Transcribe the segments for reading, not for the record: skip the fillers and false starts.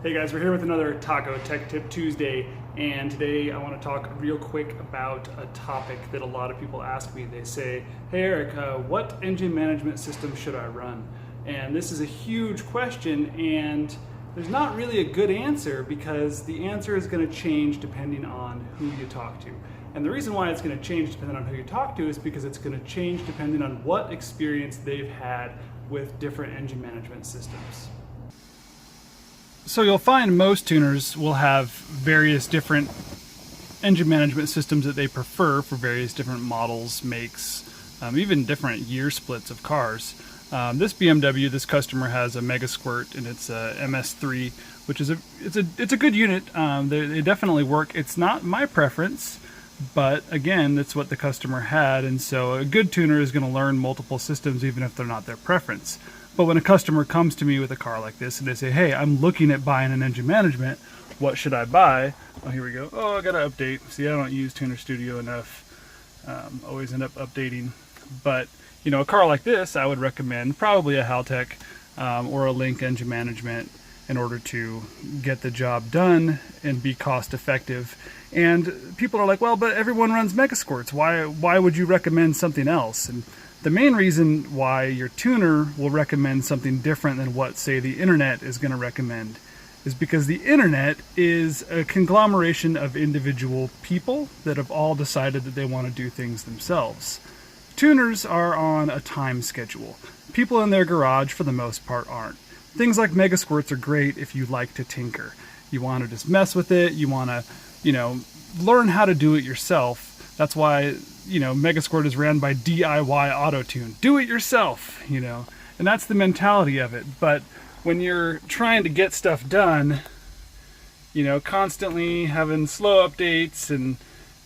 Hey guys, we're here with another Taco Tech Tip Tuesday, and today I want to talk real quick about a topic that a lot of people ask me. They say, hey Eric, what engine management system should I run? And this is a huge question, and there's not really a good answer because the answer is going to change depending on who you talk to. And the reason why it's going to change depending on who you talk to is because it's going to change depending on what experience they've had with different engine management systems. So you'll find most tuners will have various different engine management systems that they prefer for various different models, makes, even different year splits of cars. This BMW, this customer has a Mega Squirt, and it's a MS3, which is it's a good unit. They definitely work. It's not my preference, but again, that's what the customer had, and so a good tuner is going to learn multiple systems even if they're not their preference. But when a customer comes to me with a car like this and they say, hey, I'm looking at buying an engine management, what should I buy? Oh, here we go. Oh, I gotta update. See, I don't use Tuner Studio enough. Always end up updating. But, you know, a car like this, I would recommend probably a Haltech or a Link engine management in order to get the job done and be cost effective. And people are like, well, but everyone runs Mega Squirts. Why would you recommend something else? And the main reason why your tuner will recommend something different than what, say, the internet is going to recommend is because the internet is a conglomeration of individual people that have all decided that they want to do things themselves. Tuners are on a time schedule. People in their garage, for the most part, aren't. Things like Mega Squirts are great if you like to tinker. You want to just mess with it. You want to, learn how to do it yourself. That's why, Mega Squirt is ran by DIY Auto Tune. Do it yourself, and that's the mentality of it. But when you're trying to get stuff done, constantly having slow updates and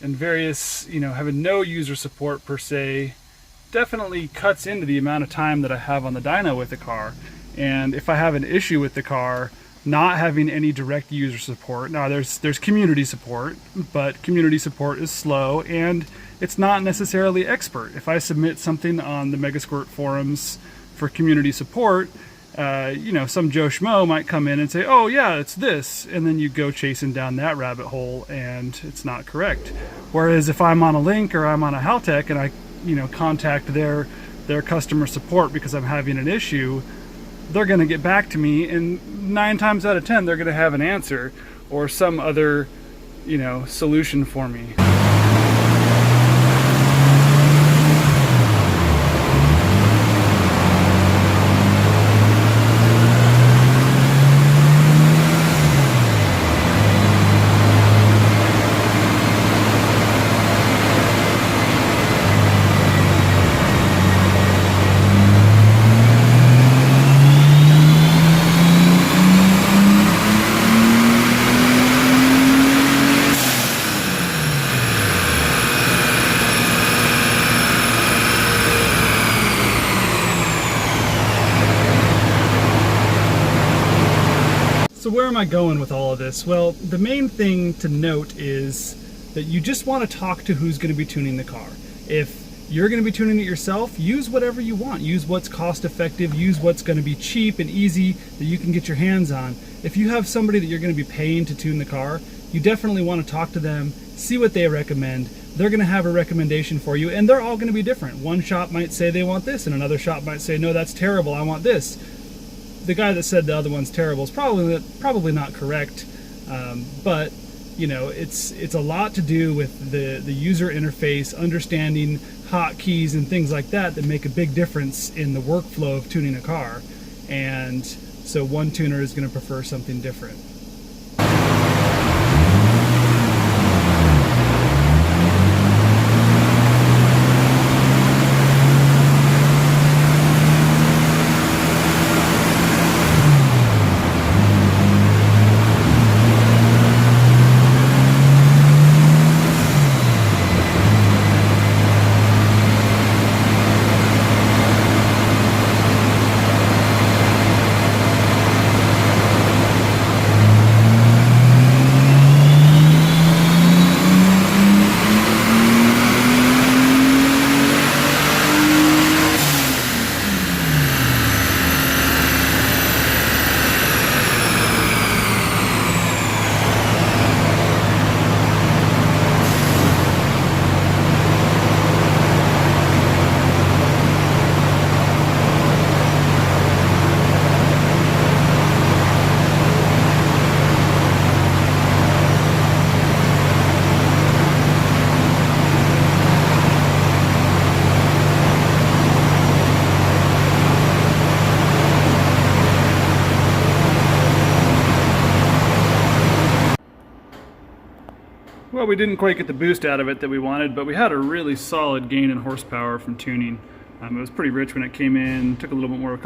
various, having no user support per se, definitely cuts into the amount of time that I have on the dyno with the car. And if I have an issue with the car, not having any direct user support. Now there's community support, but community support is slow and it's not necessarily expert. If I submit something on the Mega Squirt forums for community support, some Joe Schmo might come in and say, oh yeah, it's this, and then you go chasing down that rabbit hole and it's not correct. Whereas if I'm on a Link or I'm on a Haltech and I contact their customer support because I'm having an issue, they're going to get back to me, and 9 times out of 10 they're going to have an answer or some other solution for me. So where am I going with all of this? Well, the main thing to note is that you just want to talk to who's going to be tuning the car. If you're going to be tuning it yourself, use whatever you want. Use what's cost effective, use what's going to be cheap and easy that you can get your hands on. If you have somebody that you're going to be paying to tune the car, you definitely want to talk to them, see what they recommend. They're going to have a recommendation for you, and they're all going to be different. One shop might say they want this, and another shop might say, no, that's terrible, I want this. The guy that said the other one's terrible is probably not correct, but it's a lot to do with the user interface, understanding hotkeys and things like that make a big difference in the workflow of tuning a car. And so one tuner is going to prefer something different. Well, we didn't quite get the boost out of it that we wanted, but we had a really solid gain in horsepower from tuning. It was pretty rich when it came in, took a little bit more,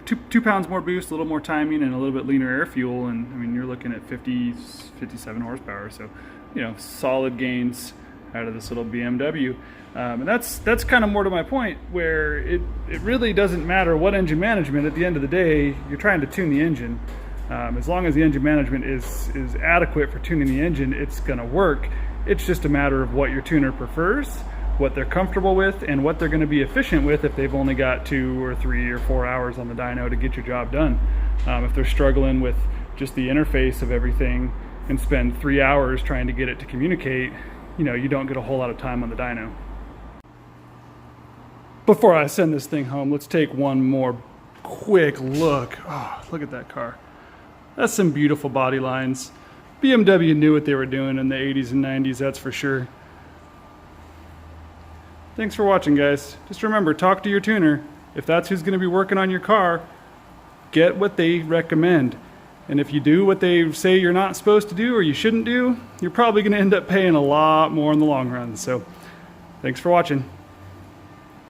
two pounds more boost, a little more timing, and a little bit leaner air fuel, and I mean, you're looking at 57 horsepower, so, you know, solid gains out of this little BMW. And that's kind of more to my point, where it really doesn't matter what engine management. At the end of the day, you're trying to tune the engine. As long as the engine management is adequate for tuning the engine, it's going to work. It's just a matter of what your tuner prefers, what they're comfortable with, and what they're going to be efficient with if they've only got 2 or 3 or 4 hours on the dyno to get your job done. If they're struggling with just the interface of everything and spend 3 hours trying to get it to communicate, you know, you don't get a whole lot of time on the dyno. Before I send this thing home, let's take one more quick look. Oh, look at that car. That's some beautiful body lines. BMW knew what they were doing in the 80s and 90s, that's for sure. Thanks for watching, guys. Just remember, talk to your tuner. If that's who's going to be working on your car, get what they recommend. And if you do what they say you're not supposed to do or you shouldn't do, you're probably going to end up paying a lot more in the long run. So, thanks for watching.